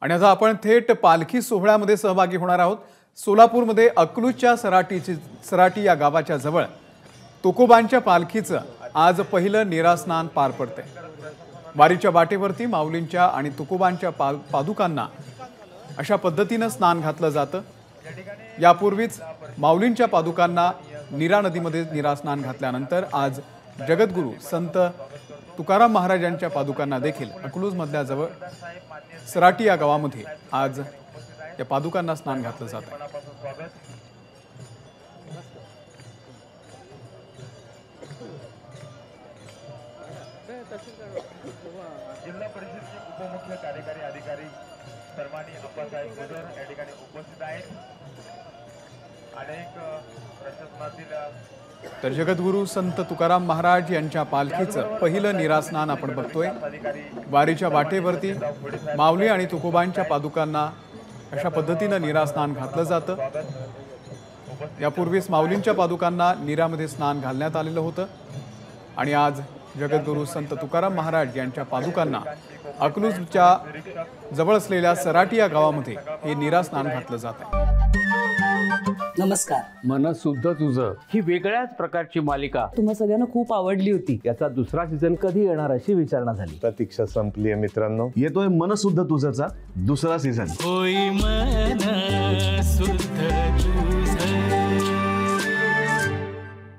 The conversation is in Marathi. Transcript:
आणि आता आपण थेट पालखी सोहळ्यामध्ये सहभागी होणार आहोत। सोलापूरमध्ये अकलूजच्या सराटी या गावाच्या जवळ तुकोबांच्या पालखीचं आज पहिलं निरास्नान पार पडते। वारीच्या वाटेवरती माऊलींच्या आणि तुकोबांच्या पादुकांना अशा पद्धतीने स्नान घातलं जातं। यापूर्वीच माऊलींच्या पादुकांना नीरा नदीमध्ये निरास्नान घातल्यानंतर आज जगद्गुरू संत तुकाराम महाराजांच्या पादुकांना देखील अकलूजमधल्या जवळ सराटी या गावामध्ये आज या पादुकांना स्नान घातलं जात आहे। जिल्हा परिषदेचे उपमुख्य कार्यकारी अधिकारी सन्माननीय अप्पासाहेब गुजर या ठिकाणी उपस्थित आहेत। अनेक प्रशासनातील तर जगद्गुरू संत तुकाराम महाराज यांच्या पालखीचं पहिलं निरास्नान आपण बघतोय। वारीच्या वाटेवरती माऊली आणि तुकोबांच्या पादुकांना अशा पद्धतीने निरास्नान घातलं जातं। यापूर्वीच माऊलींच्या पादुकांना नीरामध्ये स्नान घालण्यात आलेलं होतं आणि आज जगद्गुरू संत तुकाराम महाराज यांच्या पादुकांना अकलूजच्या जवळ असलेल्या सराटी या गावामध्ये हे निरास्नान घातलं जात आहे। नमस्कार। मनसुद्धा तुझं ही वेगळ्याच प्रकारची मालिका तुम्हा सगळ्यांना खूप आवडली होती। याचा दुसरा सीझन कधी येणार अशी विचारणा झाली। प्रतीक्षा संपली आहे मित्रांनो। येतोय मनसुद्धा तुझाचा दुसरा सीझन। होई मनसुद्धा तुझं।